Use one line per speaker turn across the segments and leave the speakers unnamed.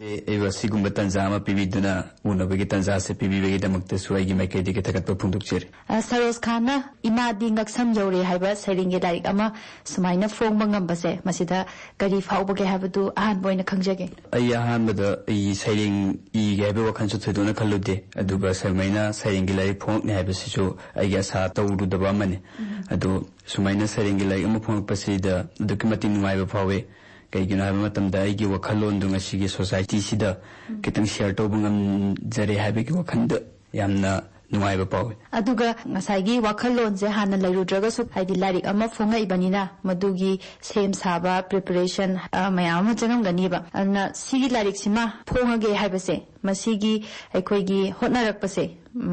सिगुम्बा तंजा पीबीदुना उनबगी तंजा से पीबीबगी दमक्ते सुआईगी माइकेदी के थकत पुंदुकचेर
सरोज खाना इमादी ngaksam jore haiba sairinge laik ama sumaina phongba ngambase masida kari faubage habadu ahan boina khangjage
ai ahan bada I sairing I ge be wakhan chu thuduna khalude aduga samaina sairinge laik phong ne habi sichu ai ga sa tawdu daba mane adu sumaina sairinge laik ama phong pasida dokumenti nuai ba phawe kaigina haba matamda aigi wakhalon dunga sigi society sida kitang share to bungam jare habi ki wakhanda yamna nuaiba pawe
aduga ngasai wakhalon je hana lairudraga su haidi larik ama phonga ibanina madugi sem saba preparation mayam jangam gani ba ana sigi larik sima phonga ge haibase masigi aikoigi hotnarak pase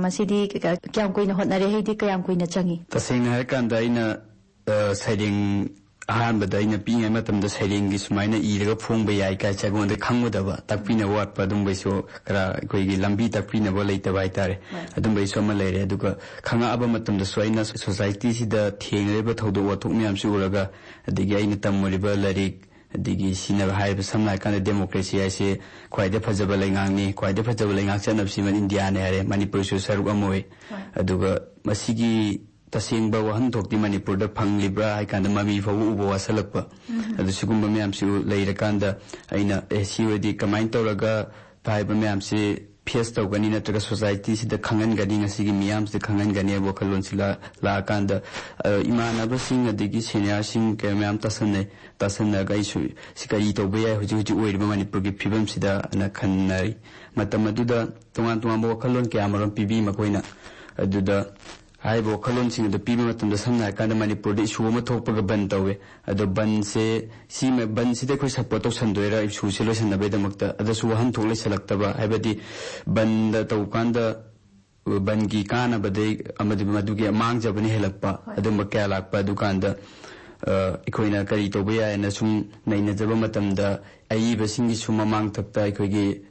masidi kyam koina hotnare heidi kyam koina changi
tasing har kanda ina sairing ahan bada ina pinga matam da sairing gi sumaina iraga phongba yai ka chagonda khangudaba takpina wat padum baiso kara koigi lambi takpina bo leita bai tare adum baiso ma leire aduga khanga aba matam da soina society sida thengreba thodo wathuk myam su uraga adigi aina tamuriba larik adigi sina haiba samna kan democracy ai se khwaide phajaba lengang ni khwaide phajaba lengang chanab siman india ne are manipur su saruk amoi aduga masigi tasingba wahan thokti manipur da phanglibra ai kanda mami fawu ubo wasalakpa adu sigumba myam si leira kanda aina siwedi kamain toraga phaiba myam si face tawgani natraga society sida khangan gani ngasigi myam si khangan gani bokalon sila la kanda imana ba sing adigi senior sing ke myam tasanna ga isu sikai tawbe ya huji huji oirba manipur gi phibam sida ana khannari matamaduda tungan bokalon ke amaron pibi makoina aduda hai bo khalon sing da pibi matam da samna kan manipur de isu ma thokpa ban tawe ado ban se si me ban si de khoi support to sandoira isu se lo san da be da makta ada su han thok le selakta ba hai badi ban da to kan da ban gi kana bade amadi madu gi mang jabani helakpa ado ma kya lakpa dukan da ikoina kari to be ya na sum naina jaba matam da ai ba singi suma mang thakta ikoi gi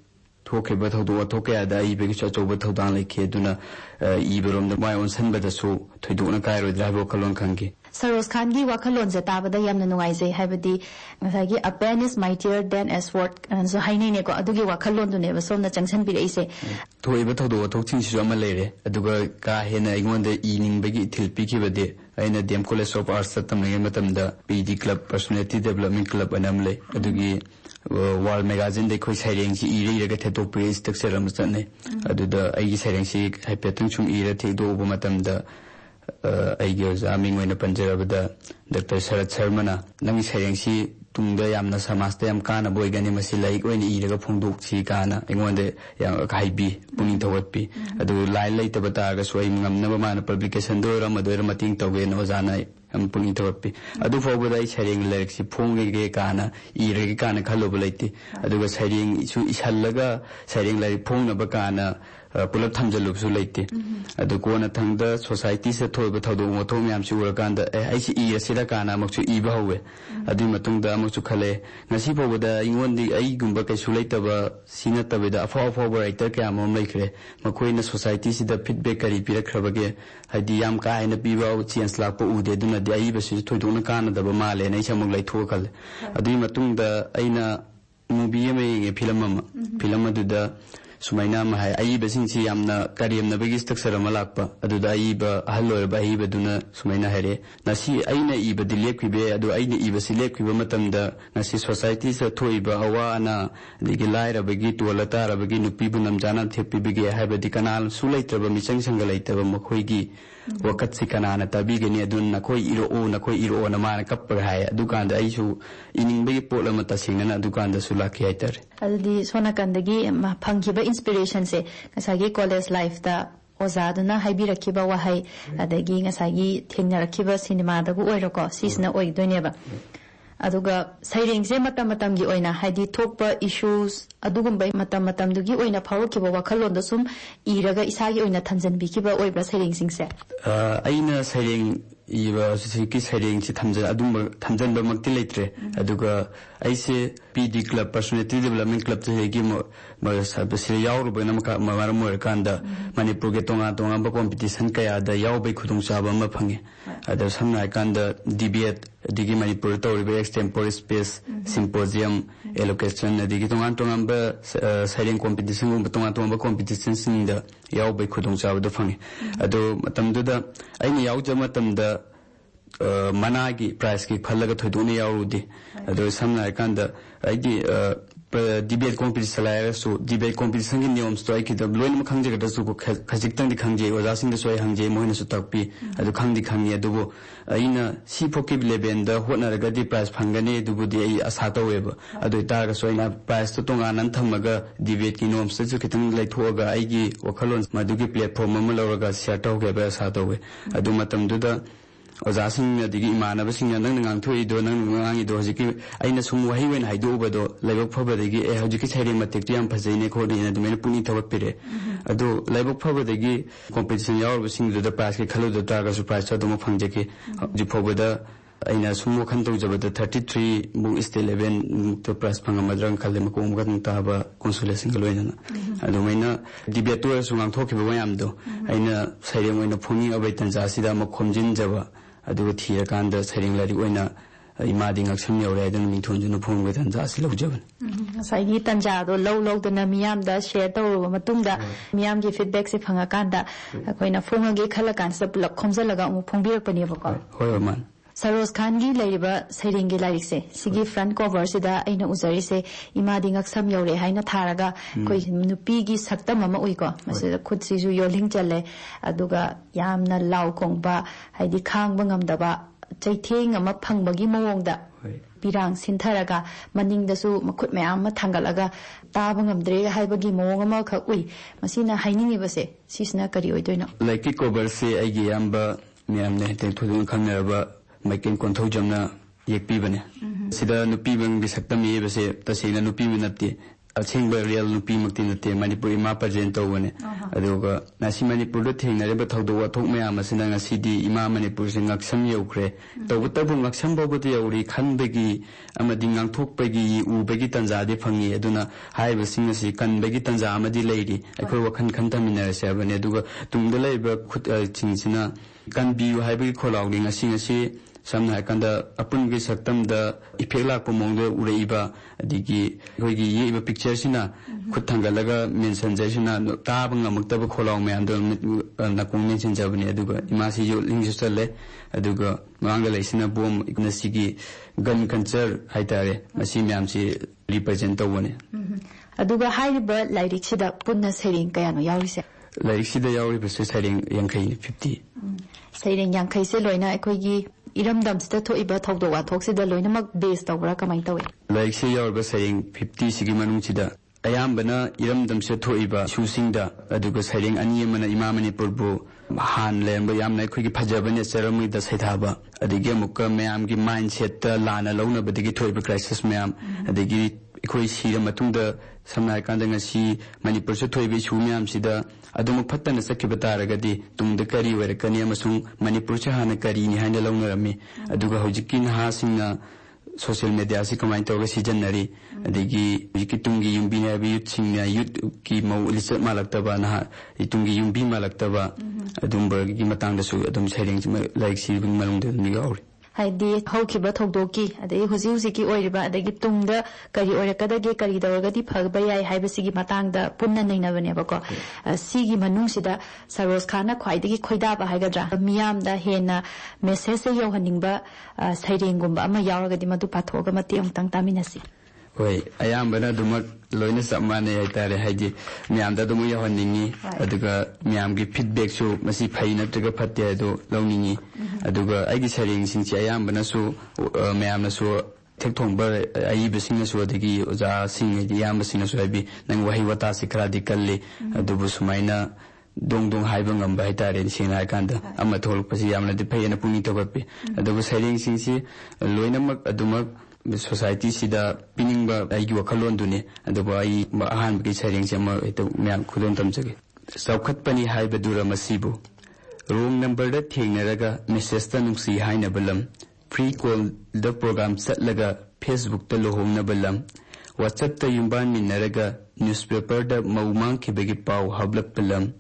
thoke ba thodo thoke ya da I be cha choba thodang lekhe duna I berom da mai on san ba da so thoiduna kai ro dra bo khalon khangi
Saros Khan gi wakhalon je tabada yamna nuai je haibadi ngasagi a pen is mightier than a sword so haine ne ko adugi wakhalon du ne ba somna changsan bi reise
thoiba thodo thokching si ama leire aduga ka hena ingon da ining bagi thilpi ki bade aina dem college of arts tam ne matam da PD club personality development club anam le adugi wall magazine de khoi saireng si ire ire ga theto page structure am chane aduda ai saireng si haipetung chum ire thedo bu matam da ai ge zaming oina panjarabada Dr. Sharat Sharma na nang saireng si tungda yamna samasta yam kana boy gani masi laik oina ire ga phongdok si kana ingonde yang khaibi puning thawatpi adu lai lai ta bata ga soi ngamna ba mana publication do ra madoira mating tawge no janai am puning thawatpi adu fawbada I saireng laik si phongge ge kana ire ge kana khalo balaiti adu ga saireng isu isallaga saireng laik phongna ba kana pulap thamjalub su leite adu kona thangda society se thoiba thodo mothom yam si urakanda ai si I asira kana makchu I ba howe adu matungda makchu khale ngasi bawda ingondi ai gumba kai su leitaba sina tabida afa writer kya mom laikre makoina society si da feedback kari pirakhrabage haidi yam ka haina piba chance lakpa ude duna de ai ba si thoidona kana da ba male nei samuk lai thokal adu matungda aina movie me film aduda sumaina ma hai ai basing si yamna kariyam na bagi structure amalakpa aduda ai ba halor ba hi baduna sumaina hare nasi aina I ba dilek kibe adu aina I ba silek kibe matam da nasi society sa thoi ba awa ana digi laira bagi tolata ra bagi nupi bunam jana thepi bigi hai ba dikanal sulaitra ba misang sangalai ta ba makhoi gi wakat sikana na tabi gani adun na koi iro na mana kappa hai dukan da ai su ining bagi pola mata singna dukan da sulaki aitar
adudi sona kandagi phangkiba inspiration se ngasagi college life da ozaduna haibirakiba wahai adagi ngasagi thengnarakiba cinema da gu oirako sisna oidoineba aduga saireng se matam gi oina haidi thokpa issues adugumbai matam dugi oina phawkiba wakhalon da sum iraga isagi oina thanjan bikiba oibra saireng singse
aina saireng iba siki saireng si thamjan ba makti leitre aduga aise PD club personality development club se gi ma sabse yauru ba namka mara mo kanda manipur ge tonga ba competition kaya da yaw bai khudung saba ma phange ada samna kanda debate digi manipur to extempore space symposium allocation adigi tongan tongan sailing competition tongan competition singda yaw bai khudong chaw do phangi ado matam da aini yaw jama tam da mana gi price ki phalaga thoduni yawrudi ado samna kanda aigi debate competition la so debate competition gi niyoms to aiki da loin khangje ga su ko khajik tang di khangje oja sing da soi hangje moina su takpi ado khangdi khangi ado aina si phoki level da hotna ga di price phangani dubu di ai asa taweba ado tar ga soina price to tonga nan thamaga debate ki norms su kitang lai thoga aigi wakhalon madugi platform ma lawraga share tawge ba asa tawe ado matam du da oja sing adigi imana sing nang ngang thoi do nang ngang do hojiki aina sum wahi wen haido bado laibok phobadagi e hojiki sairi matek tiam phajaine ko de na dumene puni thawak pire ado laibok phobadagi competition yaw sing do da prize ke khalo do ta ga su prize to mo phangjeki ji phobada aina sum khan to jabada 33 bu still 11 to prize phanga madrang khalle ma ko mu kan ta ba consolation ga loina ado maina debate to su ngang thokhi ba yam do aina sairi moina phuni abai tanja sida ma khomjin jaba adu thiya kanda sairing lari oina imadi ngaksam yore adan mithon junu phong we tan jasi lawjaban
saigi tanja do low dana miyam da share to matung da miyam gi feedback se phanga kanda koina phonga gi khala kan sa pulak khomjalaga mu phongbirak pani ba ko
hoi man
Saroz Khan gi laiba sairing gi larik se sigi front cover sida aina uzari se imadi ngaksam yore haina tharaga koi nupi gi saktam ama ui ko masida khud si ju yoling chale aduga yamna law kongba haidi khangba ngamdaba chaitheng ama phangbagi mawongda pirang sintharaga maningdasu makhut mayam ma thangalaga taba ngamdre haibagi mawong ama kha ui masina hainingi base sisna kari oidoina
like cover se aigi yamba miyamne te thudun khangraba makin konthau jamna yekpi bane sida nupi bang bisaktam ye base tasina nupi minati achingba real nupi makti nate manipur ima present to bane aduga nasi manipur do thingnare ba thawdo wa thok mayam asina ngasidi ima manipur sing ngaksam yaukhre to tabu ngaksam boboti yauri khanbegi amadi ngangthokpegi ubegi tanja de phangi aduna haiba sing asi kanbegi tanja amadi leiri akhoi wakhan khantamina se bane aduga tungda leiba khut chingsina kanbi haiba kholaudi ngasi samna kanda apun gi saktam da ifela ko mongde ureiba adigi hoigi yeba picture sina khuthangalaga mention jaisina tabanga muktaba kholaw me ando na kong mention jabani aduga imasi yo lingisale aduga mangala isina bom ignasigi gun culture haitare masi myamsi represent tawone
aduga haiba lairik sida punna sairing kayano yawrise
lairik sida yawri se sairing 50
sairing 50 se loina ekoigi iramdam sida thoiba thawdo wa thoksida loinamak base tawra kamai tawe
like se yorba saying 50 sigi manung sida ayambana iramdam se thoiba shusingda aduga saying ani mana imamani purbu han lemba yamna khogi phajabane charami da saithaba adige mukka mayam gi mindset ta lana launa badigi thoiba crisis mayam adigi khoi sira matungda samna kanda ngasi manipur se thoibe shu mayam sida adum phattana sakhiba taragadi tungda kari werakani amasung manipur se hana kari ni haina launarami aduga hojiki na singna social media si kamai tawga sijanari adigi wikitungi yumbi na bi yutsingna yut ki maulisat malaktaba na itungi yumbi malaktaba adumba gi matangda su adum sairing like si bing malungda ni gauri
haidi haukiba thogdoki adai huji huji ki oiriba adagi tungda kari oirakadage kari dawragadi phagba yai haibasigi matangda punna nainabane bako sigi manungsida Saroz Khana khwaidagi khoidaba haigadra miyamda hena message se yohaningba sairengumba ama yawragadi madu pathoga mati amtang taminasi
hoi ayambana dumak loina samane haitare haiji miyamda dumu yahaningi aduga miyamgi feedback su masi phai natraga phatte ado lawningi aduga aigi saring singchi ayambana su miyamna su thekthongba aiba singna su adigi oja singdi yamba singna su aibi nang wahi wata sikra dikalli adubu sumaina dong haiba ngamba haitare singna kanda amma tholpasi yamna de phayena puni togapi adubu saring singchi loinamak adumak society sida piningba aigi wakhalon dune aduba ai ahan bi sairing chama eto myam khudon tamjage saukhat pani haiba dura masibu wrong number da thengnaraga message ta nungsi haina balam free call the program satlaga Facebook ta lohongna balam WhatsApp ta yumban minaraga newspaper da maumang khibegi paw hablak balam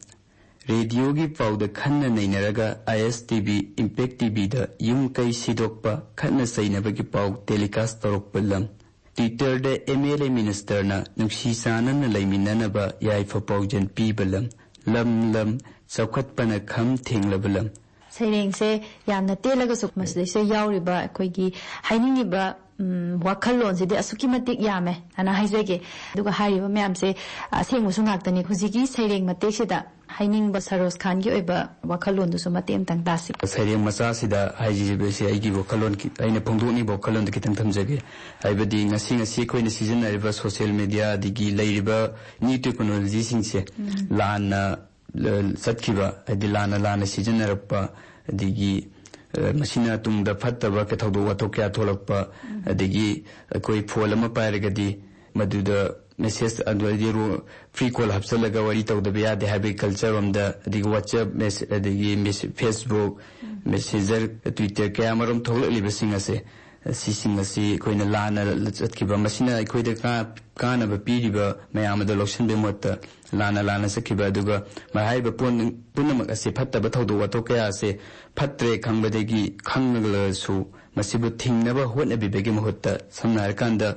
radio gi pawda khanna nainaraga ISTV Impact TV da yum kai sidokpa khanna sainabagi paw telecast torok palam Twitter MLA Minister na nungsi sana na laiminanaba yaifa paujan pibalam lam saukatpana kham thenglabalam
Saying say yamna telaga sukmas de say yauriba koigi hainiba wakalon se de asukimatik yame ana haizege duga hariba mayam se asengmu sungaktani huzigi sayring matek sida haining ba Saros Khan gi oiba wakalon du suma tem tang tasi
sayring macha sida haiji se aigi wakalon ki aina phongdoni wakalon de kitang thamjage aibadi ngasi koina season ariba social media digi leiriba new technology singse lana satkiba adi lana season arpa digi machine tungda phattaba ka thodo wato kya tholakpa adigi koi phol ama pairagadi maduda message adwadi ro free call hapsalaga wari tawda biya de habe culture amda adigi WhatsApp message adigi Facebook Messenger Twitter kya marom tholali besinga se sising asi koina lana chatkiba machine koida kana ba piriba mayamada loction be motta lana sakiba aduga mahaiba punamak ase phattaba thodo wato kya ase phatre khangbadegi khangla su masibu thingnaba hotnabi begi mahutta samna harkanda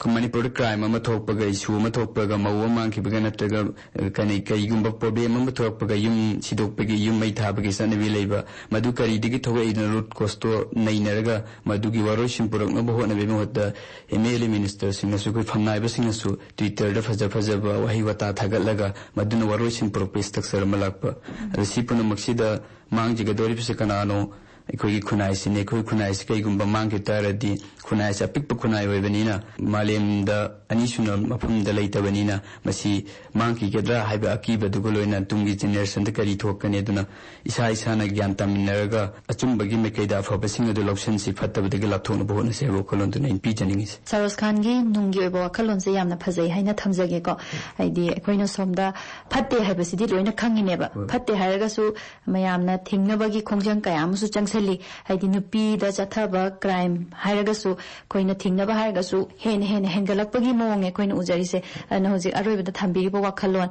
Manipur crime ama thokpaga issue ama thokpaga mawa mangkibaga natraga kani kaigumba problem ama thokpaga yum sidokpagi yum mai thabagi sanabi leiba madu karidigi thoga ina root costo nainaraga madugi waroishim puraknaba hotnabi mahutta MLA minister singasu koi phamnaiba singasu Twitter da fajaba wahi wata thagalaga maduna waroishim purakpa structure malakpa resipuna maksida mangjiga doripse kanano koi khunai sine koi khunai kai gumba mangki taradi khunai sa pikpa khunai oibanina malemda anisuna mafamda leitabanina masi mangki gedra haiba akiba dugoloina tungi generation da kari thokane aduna isa na gyan taminaraga achumbagi mekaida afabasing adu loction si phattabadagi lapthona bohona se rokolon tu nain pi janingis
Saros Khan gi nunggi oiba wakalon se yamna phajai haina thamjage ko aidi koina somda phatte haibasidi loina khangineba phatte haraga su mayamna thingnabagi khongjang kayamusu changsali haidi nupi da chathaba crime haraga su koina thingnaba haraga su hen hengalakpagi moonge koina ujarise na hoji aroibada thambiriba wakalon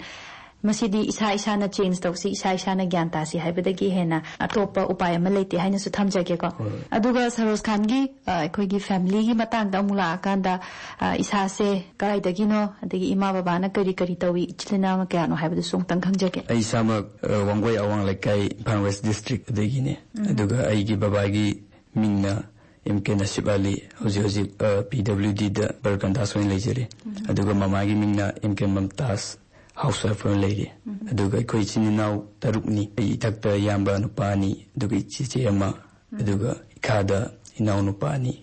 masidi isa na change tawsi isa na gyan tasi haibadagi hena atopa upay ama leite haina su thamjage ko aduga Saros Khan gi koigi family gi matang da mula akanda isa se kaidagi no adagi ima baba na kari tawi chilina ma kya no haibadu song tang khangjage
ai sama wangoi awang lekai Phan West district adagi ne aduga ai gi baba gi mingna MK Nasib Ali hoji PWD da Barkandas wen lejere aduga mama gi mingna MK Mamtaz housewife lady aduga koi chininau tarukni ai takta yamba nupani aduga chiche ama aduga ikada inau nupani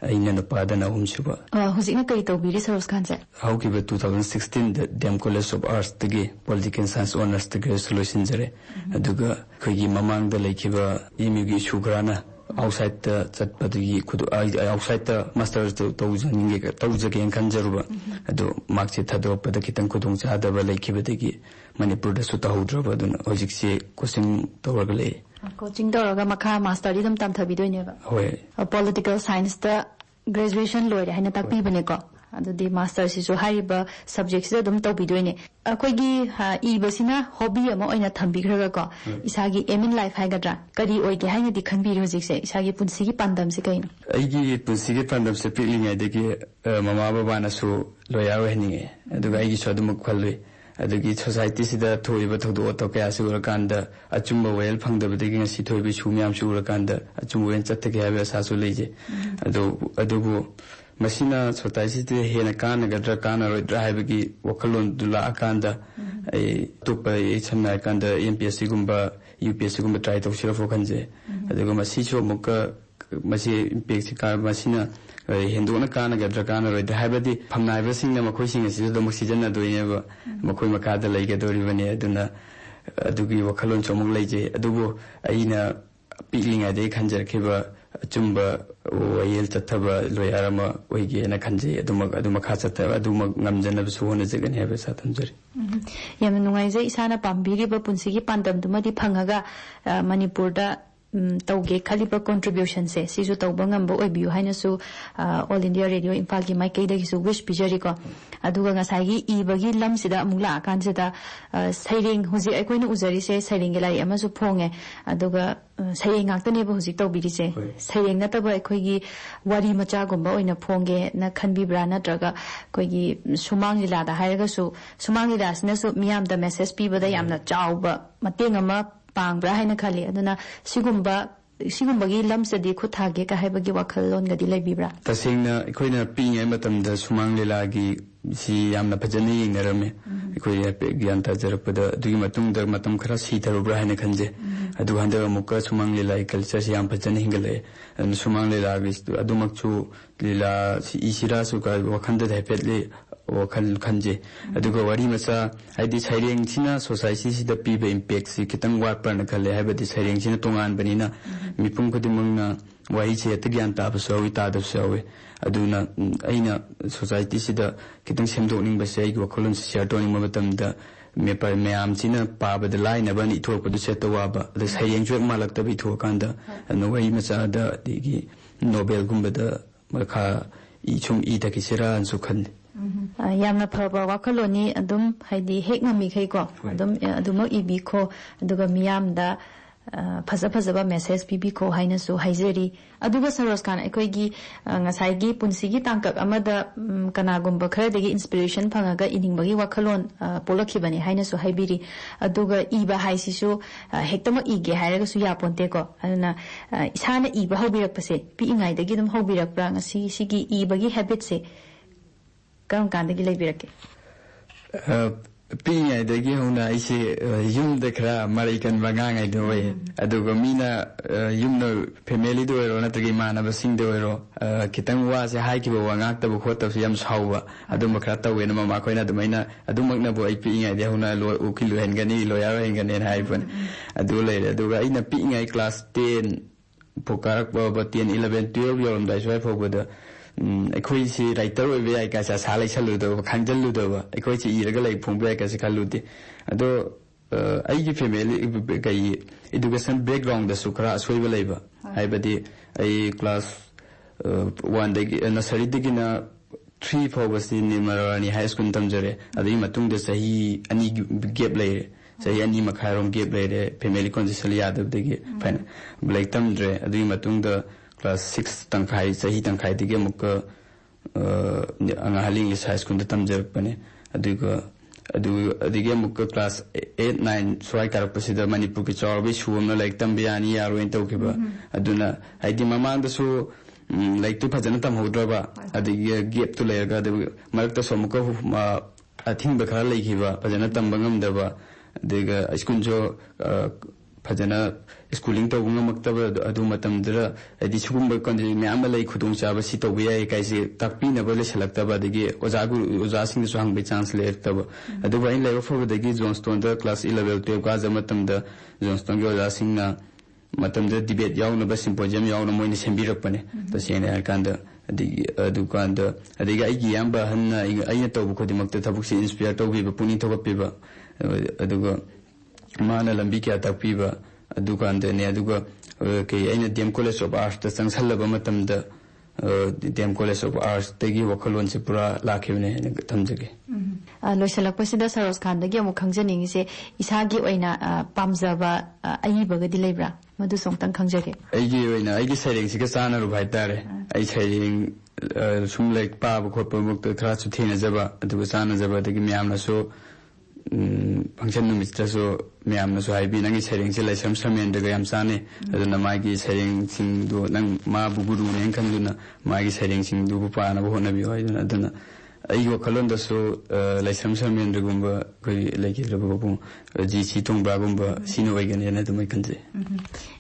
aina nupada na umsuba
hojina kai tawbiri Saros Khan se
how ki 2016 the Dem College of Arts tege political science honors tege solution jare aduga koi gi mamang da leikiba emu gi shugrana outside the chatpadagi kudu outside the master tawjage kanjaruba adu makche thadoppada kitang kudung chadaba leikibadagi Manipur da su tahudroba aduna hojikse coaching tawragale
coaching tawraga makha master dum tam thabidoineba
hoy
political science da graduation loire haina takpi bane ko adudi master si so haiba subjects da dum tawbidoine akoigi ibasina hobby ama oina thambigraga ko isagi aim in life haigadra kari oige haina di khanbi hojikse isagi punsigi pandam se kaino
aigi punsigi pandam se pilinga degi mama baba na su loya wehninge aduga aigi so dum khalwe adugi society sida thoiba thodo to kya su rakanda achumba wel phangdabadegi ngasi thoibi sumyam su rakanda achumba wen chatte kya be sa su leje adubu Masina society hena kana gadra kana roidra haibagi wakalon dula akanda ai tupa chamna akanda MPSC gumba UPSC gumba try tawsira fokanje aduga masi cho muka masi MPSC ka masina hendona kana gadra kana roidra haibadi phamnaiba singna makhoi singa si do oxygen doineba makhoi makada leiga doribane aduna adugi wakalon chomuk leije adugo aina pilinga de khanjarkhiba chumba wayel chathaba loyarama oige na khanje aduma kha chathaba aduma ngamjana su hone jegani habe sathamjari
yam nungai je isana pambiri ba punsigi pandam dumadi phangaga Manipur da tauge khaliba contribution se sisu tauba ngamba oibiu hainasu All India Radio Imphal gi maikai da gisu wish bijari ko aduga ngasai gi ibagi lam sida amula kan sida saireng huji aikoina uzari se saireng gi lai amasu phonge aduga saireng ngaktane ba huji tawbiri se saireng na taba aikoi gi wari macha gumba oina phonge na khanbi bra na traga koi gi sumang lila da hairaga su sumang lila sna su miyam da message pi bada yamna chawba mateng ama pangbra haina khali aduna sigumba gi lamsadi khuthage ka haibagi wakhalon gadi laibibra
tasengna ikoina pingai matamda sumang lila gi si yamna phajani yingnarame ikoi gyan ta jarpada dugi matungda matam khara si tarubra haina khanje adu handa mukka sumang lila culture si yam phajani hingale sumang lila gi adumakchu lila si isira su ka wakhanda thepetli wakal khanje aduga wari macha haidi saireng china society si da pibe impact si kitang wat parna khale habadi saireng china tongan banina mipum khudimangna wahi che atgyan ta basawi ta da sawi aduna aina society si da kitang semdokning ba sei wakholon si share toning mabatamda me par meam china pa bad line bani thok padu set wa ba da saireng jok malak ta bi thokanda no wahi macha da digi nobel gumba da makha I chung I da kisira an sukhan
yamna phaba wakhaloni adum haidi hekna mi khai ko adum ibi ko aduga miyam da phajaba message pibi ko haina su haizeri aduga Saros Khan aikoi gi ngasai gi punsi gi tangkak amada kanagumba khara degi inspiration phangaga iningbagi wakhalon polakhi bani haina su haibiri aduga iba haisi su hektama ige hairaga su yaponte ko aduna isana iba hobirak pase pi ingai degi dum hobirak pra ngasi sigi ibagi habit se kam kandagi leibirake
pingai dagi hona ise yum de khra American bangangai do we aduga mina yumno family do ero natagi mana basing do ero kitang wa se hai ki bo wangak ta bo khota yam sauwa adum khra ta we na mama koina dumaina adumakna bo ai pingai de hona lo ukilu hengani lo ya hengani hai pun adu le aduga ina pingai class 10 pokarak ba 10 11 12 yoram dai swai phobada aikoi si writer oibe ai ka sa salai saludo khangjaludo ba aikoi si iraga lai phongbe ka se khalude ado ai gi family kai education background da sukra soiba leiba haibadi ai class 1 da nursery da gina 3 phobasi ni marani high school tamjare adai matung da sahi ani gap lai sahi ani makharom gap lai family condition yadab da gi fine black tamjre adai matung da class 6 tangkai sahi tangkai dige mukka angahaling high school da tamjar pane adige mukka class 8 9 swai karapasida manipur ki chawbi shuamna like tambiani yaro in tawkiba aduna haidi mamang da su like tu phajana tam hodroba adige gap tu layga da marakta somukka athing ba khara laikhiba phajana tambangam daba dega school jo phajana schooling to gunga maktaba adu matam dra adi sugumba konji me amalai khudung chaba si to biya kaisi takpi na bale selectaba dagi oja sing su hang be chance le taba adu ba in level for dagi Johnston da class 11 12 ka zamatam da Johnston ge oja sing na matam da debate yaw na ba symposium yaw na moini sembirak pane ta sene kanda adu kanda adi ga igi yamba hanna aina to bu khodi makta thabuk si inspire to bi puni to bi ba adu ga mana lambi kya takpi ba adukan ne aduga ke aina DM College of Arts ta sangsalaba matamda DM College of Arts tagi wakhalon se pura lakhibne thamjage
loisalak pasida Saros Khan dagi amu khangjaning se isagi oina pamjaba ayibaga di lebra madu songtang khangjage
aigi oina aigi saireng sika sana ru bhai tare ai saireng sum like pa ba khotpa mukta thra chu thena jaba aduga sana jaba dagi myamna so function numista so myamna so haibi nangi saireng se lai sam samen daga yam sane aduna magi saireng sing do nang ma buguru ne khanduna magi saireng sing du pa na bo na bi hoiduna aduna ai wakhalon da so lai sam samen dagumba koi like raba bu ji chi tongba gumba sino waigane na dumai khanje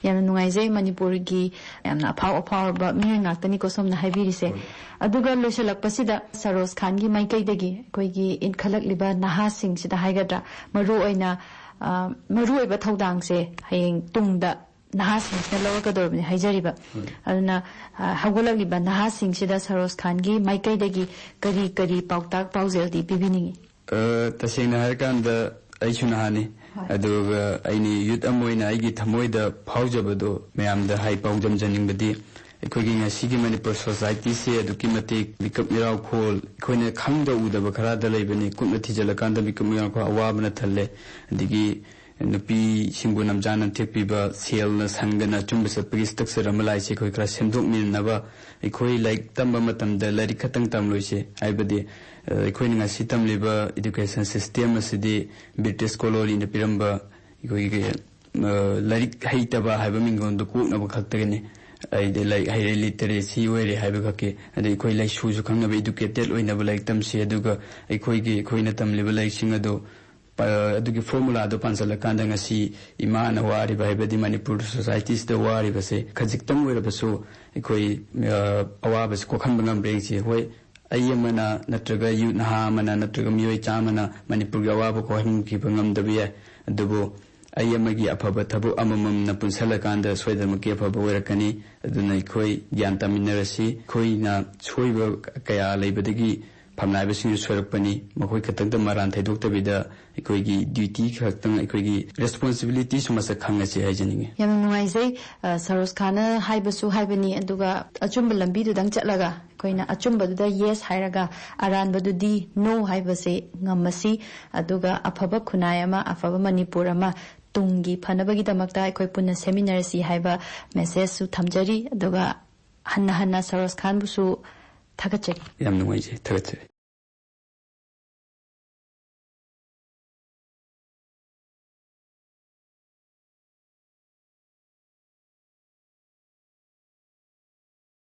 yamna nungai jai Manipur gi yamna phau ba mi ngaktani ko somna haibi rise aduga loisalak pasida Saros Khan gi mai kai dagi koi gi in khalak liba naha sing sida haigadra maru oina maru oiba thodang se hayeng tungda naha sing na loga dorbni haijariba aduna hagolak liba naha sing sida Saros Khan gi mai kai dagi kari pautak pauzel di bibiningi
tasingna harkanda ꯑꯩꯁꯨ ꯅꯍꯥꯟꯅꯤ ꯑꯗꯨꯒ ꯑꯩꯅ ꯌꯨꯠ ꯑꯃ ꯑꯣꯏꯅ ꯑꯩꯒꯤ ꯊꯃꯣꯏꯗ ꯐꯥꯎꯖꯕꯗꯣ ꯃꯌꯥꯝꯗ ꯍꯥꯏ ꯄꯥꯎꯗꯝꯖꯅꯤꯡꯕꯗꯤ ꯑꯩꯈꯣꯏꯒꯤ ꯉꯁꯤꯒꯤ ꯃꯅꯤꯄꯨꯔ ꯁꯣꯁꯥꯏꯇꯤꯁꯦ ꯑꯗꯨꯛꯀꯤ ꯃꯇꯤꯛ ꯃꯤꯀꯞ ꯃꯤꯔꯥꯎꯈꯣꯜ ꯑꯩꯈꯣꯏꯅ ꯈꯪꯗ ꯎꯗꯕ ꯈꯔꯗ ꯂꯩꯕꯅꯤ ꯀꯨꯞꯅ ꯊꯤꯖꯤꯜꯂꯀꯥꯟꯗ ꯃꯤꯀꯞ ꯃꯤꯔꯥꯎꯈꯣꯜ ꯑꯋꯥꯕꯅ ꯊꯜꯂꯦ ꯑꯗꯒꯤ ꯅꯨꯄꯤꯁꯤꯡꯕꯨ ꯅꯝꯖꯥ ꯅꯝꯊꯦꯛꯄꯤꯕ ꯁꯦꯜꯅ ꯁꯪꯒꯅ ꯑꯆꯨꯝꯕ ꯆꯠꯄꯒꯤ ꯁ꯭ꯇ꯭ꯔꯛꯆꯔ ꯑꯃ ꯂꯥꯛꯏꯁꯦ ꯑꯩꯈꯣꯏ ꯈꯔ ꯁꯦꯝꯗꯣꯛꯃꯤꯟꯅꯅꯕ ꯑꯩꯈꯣꯏ ꯂꯥꯏꯔꯤꯛ ꯇꯝꯕ ꯃꯇꯝꯗ ꯂꯥꯏꯔꯤꯛ ꯈꯛꯇꯪ ꯇꯝꯂꯣꯏꯁꯦ ꯍꯥꯏꯕꯗꯤ ꯑꯩꯈꯣꯏꯅ ꯉꯁꯤ ꯇꯝꯂꯤꯕ ꯏꯗꯨꯀꯦꯁꯟ ꯁꯤꯁꯇꯦꯝ ꯑꯁꯤꯗꯤ ꯕ꯭ꯔꯤꯇꯤꯁ ꯀꯣꯂꯣꯅꯤꯅ ꯄꯤꯔꯝꯕ ꯑꯩꯈꯣꯏꯒꯤ ꯂꯥꯏꯔꯤꯛ ꯍꯩꯇꯕ ꯍꯥꯏꯕ ꯃꯤꯡꯒꯣꯟꯗꯣ ꯀꯣꯛꯅꯕ ꯈꯛꯇꯒꯤꯅꯤ ꯑꯩꯗꯤ ꯂꯥꯏꯔꯤꯛ ꯍꯩꯔꯦ ꯂꯤꯇꯔꯦꯁꯤ ꯑꯣꯏꯔꯦ ꯍꯥꯏꯕ ꯈꯛꯀꯤ ꯑꯗꯩ ꯑꯩꯈꯣꯏ ꯂꯥꯏꯁꯨꯁꯨ ꯈꯪꯅꯕ ꯏꯗꯨꯀꯦꯇꯦꯗ ꯑꯣꯏꯅꯕ ꯂꯥꯏꯔꯤꯛ ꯇꯝꯁꯤ ꯑꯗꯨꯒ ꯑꯩꯈꯣꯏꯅ ꯇꯝꯂꯤꯕ ꯂꯥꯏꯔꯤꯛꯁꯤꯡ ꯑꯗꯨ ꯑꯗꯨꯒꯤ ꯐꯣꯔꯃꯨꯂꯥꯗꯣ ꯄꯥꯟꯁꯤꯜꯂꯀꯥꯟꯗ ꯉꯁꯤ ꯏꯃꯥꯅ ꯋꯥꯔꯤꯕ ꯍꯥꯏꯕꯗꯤ ꯃꯅꯤꯄꯨꯔ ꯁꯣꯁꯥꯏꯇꯤꯁꯤꯗ ꯋꯥꯔꯤꯕꯁꯦ ꯈꯖꯤꯛꯇꯪ ꯑꯣꯏꯔꯕꯁꯨ ꯑꯩꯈꯣꯏ ꯑꯋꯥꯕꯁꯤ ꯀꯣꯛꯍꯟꯕ ꯉꯝꯕ꯭ꯔꯦ ꯌꯦꯡꯁꯤ ꯍꯣꯏ ꯑꯩ ꯑꯃꯅ ꯅꯠꯇ꯭ꯔꯒ ꯌꯨꯠ ꯅꯍꯥ ꯑꯃꯅ ꯅꯠꯇ꯭ꯔꯒ ꯃꯤꯑꯣꯏ ꯆꯥꯝꯃꯅ ꯃꯅꯤꯄꯨꯔꯒꯤ ꯑꯋꯥꯕ ꯀꯣꯛꯍꯟꯈꯤꯕ ꯉꯝꯗꯕ ꯌꯥꯏ ꯑꯗꯨꯕꯨ ꯑꯩ ꯑꯃꯒꯤ ꯑꯐꯕ ꯊꯕꯛ ꯑꯃꯃꯝꯅ ꯄꯨꯟꯁꯤꯜꯂꯀꯥꯟꯗ ꯁꯣꯏꯗꯅꯃꯛꯀꯤ ꯑꯐꯕ ꯑꯣꯏꯔꯛꯀꯅꯤ ꯑꯗꯨꯅ ꯑꯩꯈꯣꯏ ꯒ꯭ꯌꯥꯟ ꯇꯥꯃꯤꯟꯅꯔꯁꯤ ꯑꯩꯈꯣꯏꯅ ꯁꯣꯏꯕ ꯀꯌꯥ ꯂꯩꯕꯗꯒꯤ ꯐꯝꯅꯥꯏꯕꯁꯤꯡꯁꯨ ꯁꯣꯏꯔꯛꯄꯅꯤ ꯃꯈꯣꯏ ꯈꯛꯇꯪꯗ ꯃꯔꯥꯟ ꯊꯩꯗꯣꯛꯇꯕꯤꯗ ꯑꯩꯈꯣꯏꯒꯤ ꯗ꯭ꯌꯨꯇꯤ ꯈꯛꯇꯪ ꯑꯩꯈꯣꯏꯒꯤ ꯔꯦꯁꯄꯣꯟꯁꯤꯕꯤꯂꯤꯇꯤꯁꯨ ꯃꯁꯛ ꯈꯪꯉꯁꯤ ꯍꯥꯏꯖꯅꯤꯡꯉꯤ
ꯌꯥꯝꯅ ꯅꯨꯡꯉꯥꯏꯖꯩ ꯁꯔꯣꯖ ꯈꯥꯟꯅ ꯍꯥꯏꯕꯁꯨ ꯍꯥꯏꯕꯅꯤ ꯑꯗꯨꯒ ꯑꯆꯨꯝꯕ ꯂꯝꯕꯤꯗꯨꯗꯪ ꯆꯠꯂꯒ ꯑꯩꯈꯣꯏꯅ ꯑꯆꯨꯝꯕꯗꯨꯗ ꯌꯦꯁ ꯍꯥꯏꯔꯒ ꯑꯔꯥꯟꯕꯗꯨꯗꯤ ꯅꯣ ꯍꯥꯏꯕꯁꯦ ꯉꯝꯃꯁꯤ ꯑꯗꯨꯒ ꯑꯐꯕ ꯈꯨꯟꯅꯥꯏ ꯑꯃ ꯑꯐꯕ ꯃꯅꯤꯄꯨꯔ ꯑꯃ ꯇꯨꯡꯒꯤ ꯐꯅꯕꯒꯤꯗꯃꯛꯇ ꯑꯩꯈꯣꯏ ꯄꯨꯟꯅ ꯁꯦꯝꯃꯤꯟꯅꯔꯁꯤ ꯍꯥꯏꯕ ꯃꯦꯁꯦꯖꯁꯨ ꯊꯝꯖꯔꯤ ꯑꯗꯨꯒ ꯍꯟꯅ ꯁꯔꯣꯖ ꯈꯥꯟꯕꯨꯁꯨ ꯊꯥꯒꯠꯆꯔꯤ
ꯌꯥꯝ ꯅꯨꯡꯉꯥꯏꯖꯩ ꯊꯥꯒꯠꯆꯔꯤ